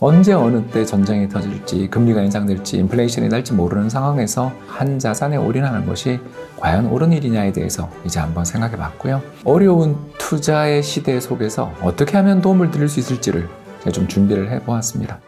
언제 어느 때 전쟁이 터질지, 금리가 인상될지, 인플레이션이 날지 모르는 상황에서 한 자산에 올인하는 것이 과연 옳은 일이냐에 대해서 이제 한번 생각해 봤고요. 어려운 투자의 시대 속에서 어떻게 하면 도움을 드릴 수 있을지를 제가 좀 준비를 해 보았습니다.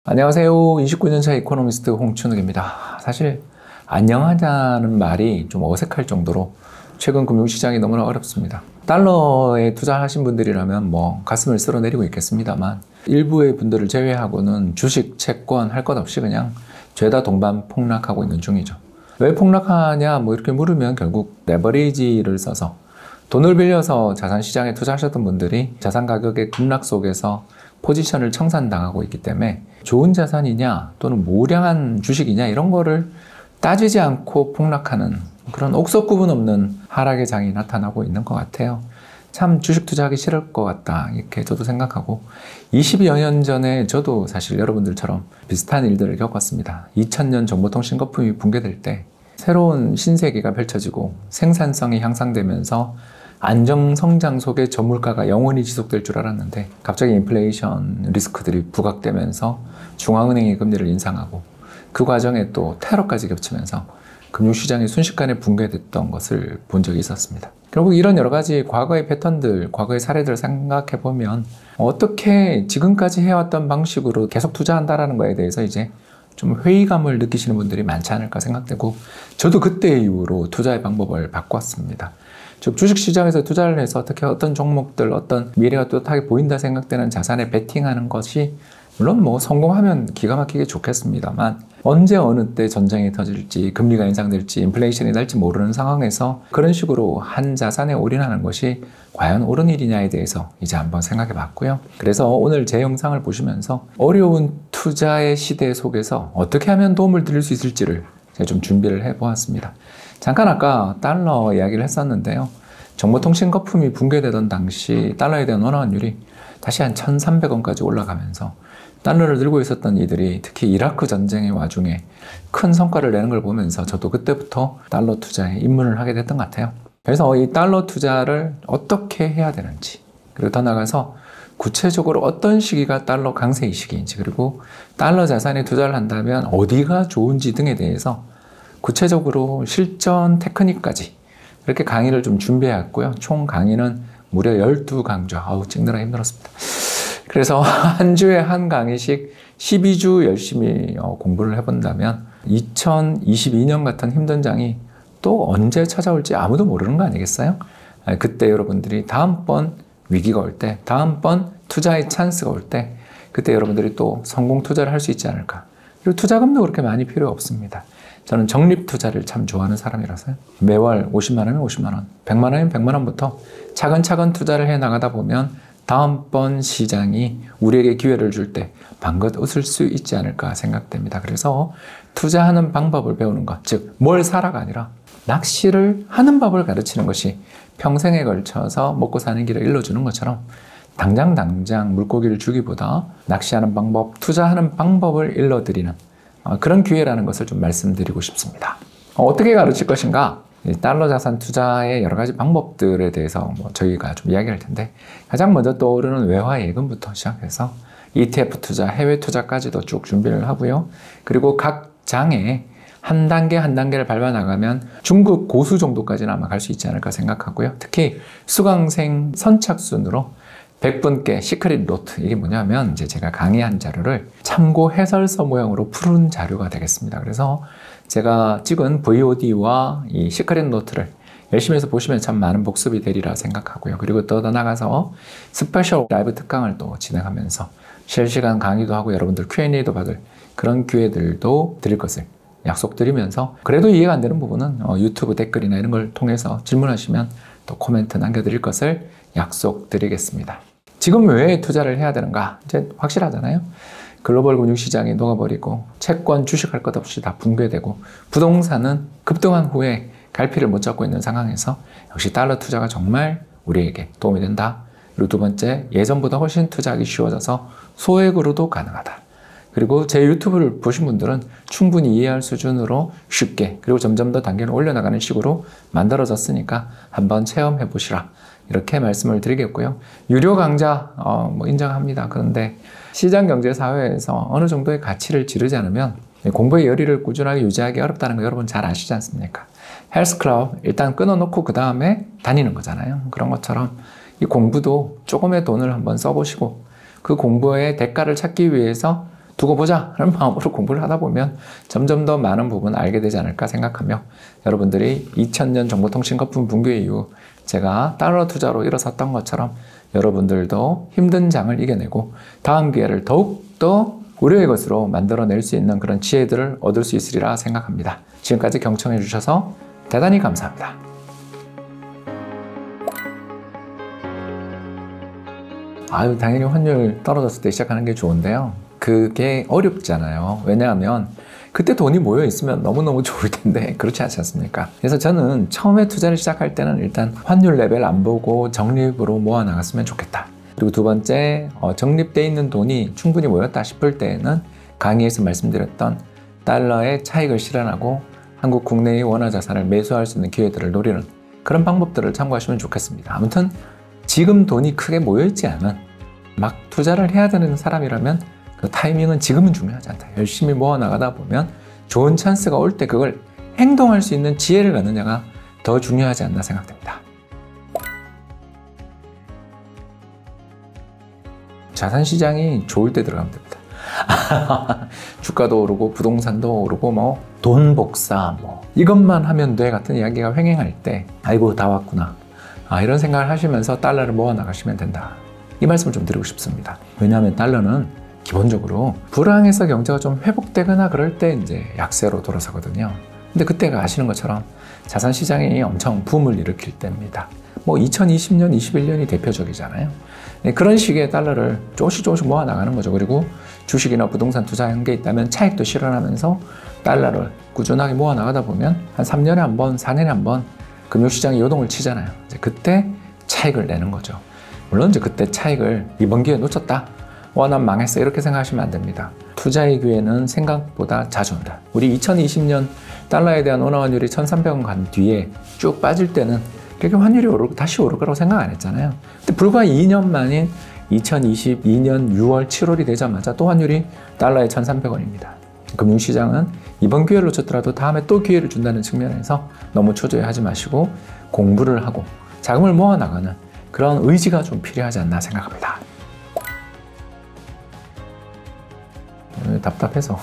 안녕하세요. 29년차 이코노미스트 홍춘욱입니다. 사실 안녕하자는 말이 좀 어색할 정도로 최근 금융시장이 너무나 어렵습니다. 달러에 투자하신 분들이라면 가슴을 쓸어내리고 있겠습니다만 일부의 분들을 제외하고는 주식, 채권 할 것 없이 그냥 죄다 동반 폭락하고 있는 중이죠. 왜 폭락하냐 이렇게 물으면 결국 레버리지를 써서 돈을 빌려서 자산시장에 투자하셨던 분들이 자산 가격의 급락 속에서 포지션을 청산당하고 있기 때문에 좋은 자산이냐 또는 무량한 주식이냐 이런 거를 따지지 않고 폭락하는 그런 옥석 구분 없는 하락의 장이 나타나고 있는 것 같아요. 참 주식 투자하기 싫을 것 같다 이렇게 저도 생각하고 20여 년 전에 저도 사실 여러분들처럼 비슷한 일들을 겪었습니다. 2000년 정보통신 거품이 붕괴될 때 새로운 신세계가 펼쳐지고 생산성이 향상되면서 안정성장 속에 저물가가 영원히 지속될 줄 알았는데 갑자기 인플레이션 리스크들이 부각되면서 중앙은행이 금리를 인상하고 그 과정에 또 테러까지 겹치면서 금융시장이 순식간에 붕괴됐던 것을 본 적이 있었습니다. 결국 이런 여러 가지 과거의 패턴들, 과거의 사례들을 생각해 보면 어떻게 지금까지 해왔던 방식으로 계속 투자한다라는 거에 대해서 이제 좀 회의감을 느끼시는 분들이 많지 않을까 생각되고 저도 그때 이후로 투자의 방법을 바꿨습니다. 즉 주식시장에서 투자를 해서 어떻게 어떤 종목들, 어떤 미래가 뚜렷하게 보인다 생각되는 자산에 베팅하는 것이 물론 성공하면 기가 막히게 좋겠습니다만 언제 어느 때 전쟁이 터질지, 금리가 인상될지, 인플레이션이 날지 모르는 상황에서 그런 식으로 한 자산에 올인하는 것이 과연 옳은 일이냐에 대해서 이제 한번 생각해 봤고요. 그래서 오늘 제 영상을 보시면서 어려운 투자의 시대 속에서 어떻게 하면 도움을 드릴 수 있을지를 제가 좀 준비를 해 보았습니다. 잠깐 아까 달러 이야기를 했었는데요. 정보통신 거품이 붕괴되던 당시 달러에 대한 원화 환율이 다시 한 1,300원까지 올라가면서 달러를 들고 있었던 이들이 특히 이라크 전쟁의 와중에 큰 성과를 내는 걸 보면서 저도 그때부터 달러 투자에 입문을 하게 됐던 것 같아요. 그래서 이 달러 투자를 어떻게 해야 되는지, 그리고 더 나아가서 구체적으로 어떤 시기가 달러 강세의 시기인지, 그리고 달러 자산에 투자를 한다면 어디가 좋은지 등에 대해서 구체적으로 실전 테크닉까지 이렇게 강의를 좀 준비해왔고요. 총 강의는 무려 12강좌. 찍느라 힘들었습니다. 그래서 한 주에 한 강의씩 12주 열심히 공부를 해본다면 2022년 같은 힘든 장이 또 언제 찾아올지 아무도 모르는 거 아니겠어요? 그때 여러분들이 다음번 위기가 올 때, 다음번 투자의 찬스가 올 때 그때 여러분들이 또 성공 투자를 할 수 있지 않을까. 그리고 투자금도 그렇게 많이 필요 없습니다. 저는 적립 투자를 참 좋아하는 사람이라서요. 매월 50만 원이면 50만 원, 100만 원이면 100만 원부터 차근차근 투자를 해 나가다 보면 다음번 시장이 우리에게 기회를 줄 때 방긋 웃을 수 있지 않을까 생각됩니다. 그래서 투자하는 방법을 배우는 것, 즉 뭘 사라가 아니라 낚시를 하는 법을 가르치는 것이 평생에 걸쳐서 먹고 사는 길을 일러주는 것처럼 당장 물고기를 주기보다 낚시하는 방법, 투자하는 방법을 일러드리는 그런 기회라는 것을 좀 말씀드리고 싶습니다. 어떻게 가르칠 것인가? 달러 자산 투자의 여러 가지 방법들에 대해서 저희가 좀 이야기할 텐데 가장 먼저 떠오르는 외화 예금부터 시작해서 ETF 투자, 해외 투자까지도 쭉 준비를 하고요. 그리고 각 장에 한 단계 한 단계를 밟아 나가면 중급 고수 정도까지는 아마 갈 수 있지 않을까 생각하고요. 특히 수강생 선착순으로 100분께 시크릿 노트, 이게 뭐냐면 이제 제가 강의한 자료를 참고 해설서 모양으로 푸른 자료가 되겠습니다. 그래서 제가 찍은 VOD와 이 시크릿 노트를 열심히 해서 보시면 참 많은 복습이 되리라 생각하고요. 그리고 또 더 나가서 스페셜 라이브 특강을 또 진행하면서 실시간 강의도 하고 여러분들 Q&A도 받을 그런 기회들도 드릴 것을 약속드리면서 그래도 이해가 안 되는 부분은 유튜브 댓글이나 이런 걸 통해서 질문하시면 또 코멘트 남겨드릴 것을 약속드리겠습니다. 지금 왜 투자를 해야 되는가? 이제 확실하잖아요. 글로벌 금융시장이 녹아버리고 채권, 주식할 것 없이 다 붕괴되고 부동산은 급등한 후에 갈피를 못 잡고 있는 상황에서 역시 달러 투자가 정말 우리에게 도움이 된다. 그리고 두 번째, 예전보다 훨씬 투자하기 쉬워져서 소액으로도 가능하다. 그리고 제 유튜브를 보신 분들은 충분히 이해할 수준으로 쉽게 그리고 점점 더 단계를 올려나가는 식으로 만들어졌으니까 한번 체험해 보시라. 이렇게 말씀을 드리겠고요. 유료 강좌 뭐 인정합니다. 그런데 시장경제사회에서 어느 정도의 가치를 지르지 않으면 공부의 열의를 꾸준하게 유지하기 어렵다는 거 여러분 잘 아시지 않습니까? 헬스클럽 일단 끊어놓고 그 다음에 다니는 거잖아요. 그런 것처럼 이 공부도 조금의 돈을 한번 써보시고 그 공부의 대가를 찾기 위해서 두고 보자 하는 마음으로 공부를 하다 보면 점점 더 많은 부분을 알게 되지 않을까 생각하며 여러분들이 2000년 정보통신 거품 붕괴 이후 제가 달러 투자로 일어섰던 것처럼 여러분들도 힘든 장을 이겨내고 다음 기회를 더욱더 우려의 것으로 만들어낼 수 있는 그런 지혜들을 얻을 수 있으리라 생각합니다. 지금까지 경청해 주셔서 대단히 감사합니다. 당연히 환율 떨어졌을 때 시작하는 게 좋은데요. 그게 어렵잖아요. 왜냐하면 그때 돈이 모여 있으면 너무너무 좋을 텐데 그렇지 않지 않습니까? 그래서 저는 처음에 투자를 시작할 때는 일단 환율 레벨 안 보고 적립으로 모아 나갔으면 좋겠다. 그리고 두 번째, 적립돼 있는 돈이 충분히 모였다 싶을 때에는 강의에서 말씀드렸던 달러의 차익을 실현하고 한국 국내의 원화 자산을 매수할 수 있는 기회들을 노리는 그런 방법들을 참고하시면 좋겠습니다. 아무튼 지금 돈이 크게 모여있지 않은 막 투자를 해야 되는 사람이라면 그 타이밍은 지금은 중요하지 않다. 열심히 모아 나가다 보면 좋은 찬스가 올 때 그걸 행동할 수 있는 지혜를 갖느냐가 더 중요하지 않나 생각됩니다. 자산시장이 좋을 때 들어가면 됩니다. 주가도 오르고 부동산도 오르고 뭐 돈 복사 뭐 이것만 하면 돼 같은 이야기가 횡행할 때 아이고 다 왔구나 이런 생각을 하시면서 달러를 모아 나가시면 된다. 이 말씀을 좀 드리고 싶습니다. 왜냐하면 달러는 기본적으로 불황에서 경제가 좀 회복되거나 그럴 때 이제 약세로 돌아서거든요. 근데 그때가 아시는 것처럼 자산시장이 엄청 붐을 일으킬 때입니다. 뭐 2020년, 21년이 대표적이잖아요. 그런 식의 달러를 조금씩 모아 나가는 거죠. 그리고 주식이나 부동산 투자한 게 있다면 차익도 실현하면서 달러를 꾸준하게 모아 나가다 보면 한 3년에 한 번, 4년에 한 번 금융시장이 요동을 치잖아요. 이제 그때 차익을 내는 거죠. 물론 이제 그때 차익을 이번 기회에 놓쳤다. 난 망했어. 이렇게 생각하시면 안 됩니다. 투자의 기회는 생각보다 자주 온다. 우리 2020년 달러에 대한 원화 환율이 1,300원 간 뒤에 쭉 빠질 때는 그렇게 환율이 오르고 다시 오를 거라고 생각 안 했잖아요. 근데 불과 2년 만인 2022년 6월, 7월이 되자마자 또 환율이 달러에 1,300원입니다. 금융시장은 이번 기회를 놓쳤더라도 다음에 또 기회를 준다는 측면에서 너무 초조해하지 마시고 공부를 하고 자금을 모아 나가는 그런 의지가 좀 필요하지 않나 생각합니다. 답답해서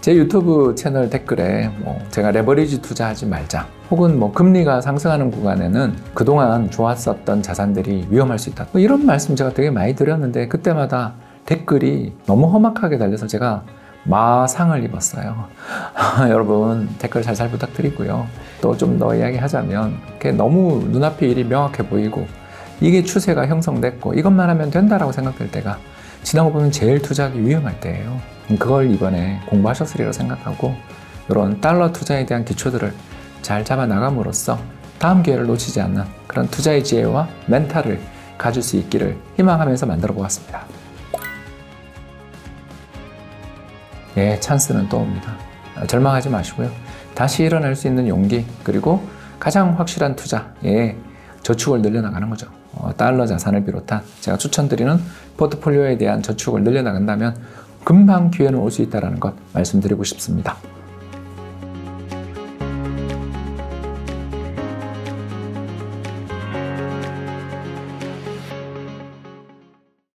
제 유튜브 채널 댓글에 제가 레버리지 투자하지 말자 혹은 금리가 상승하는 구간에는 그동안 좋았었던 자산들이 위험할 수 있다 이런 말씀 제가 되게 많이 드렸는데 그때마다 댓글이 너무 험악하게 달려서 제가 마상을 입었어요. 여러분 댓글 잘 부탁드리고요. 또 좀 더 이야기하자면 너무 눈앞에 일이 명확해 보이고 이게 추세가 형성됐고 이것만 하면 된다라고 생각될 때가 지나고 보면 제일 투자하기 위험할 때예요. 그걸 이번에 공부하셨으리라 생각하고 이런 달러 투자에 대한 기초들을 잘 잡아 나감으로써 다음 기회를 놓치지 않는 그런 투자의 지혜와 멘탈을 가질 수 있기를 희망하면서 만들어 보았습니다. 찬스는 또 옵니다. 절망하지 마시고요. 다시 일어날 수 있는 용기 그리고 가장 확실한 투자에 저축을 늘려나가는 거죠. 달러 자산을 비롯한 제가 추천드리는 포트폴리오에 대한 저축을 늘려나간다면 금방 기회는 올 수 있다는 것 말씀드리고 싶습니다.